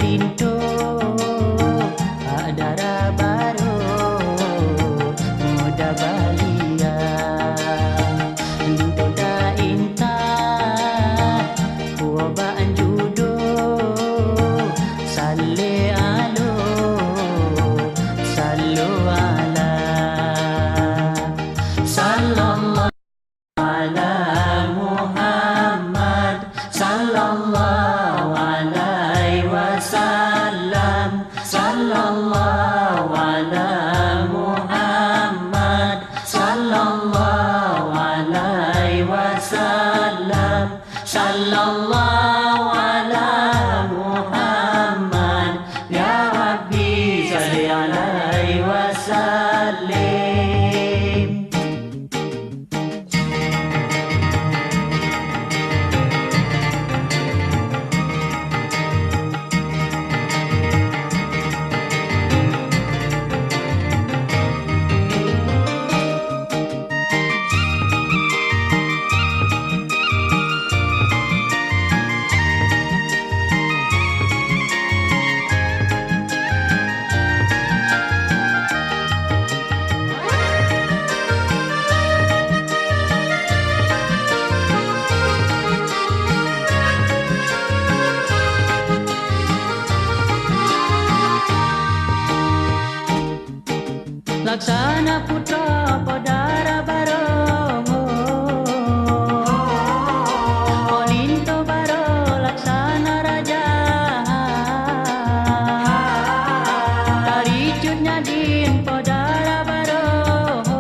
linto adara baru muda balia linto da inta puabaan judo salle alo sallu ala sallallahu ala Muhammad sallallahu alaihi wasallam sallallahu ala Muhammad sallallahu alaihi wasallam sallallahu ala Muhammad ya Rabbi salli alaihi wasallim. Laksana putra padara barongo Olinto baro laksana raja Taricut nyadin padara barongo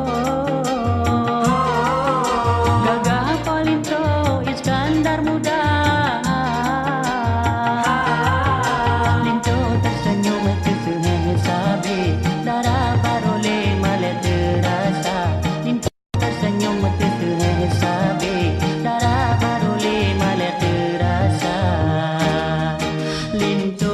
Gagah Polintro Iskandar muda Linto tersenyum tersenyum sabi darah barole malah terasa linto tersenyum tersenyum sabi darah barole malah terasa linto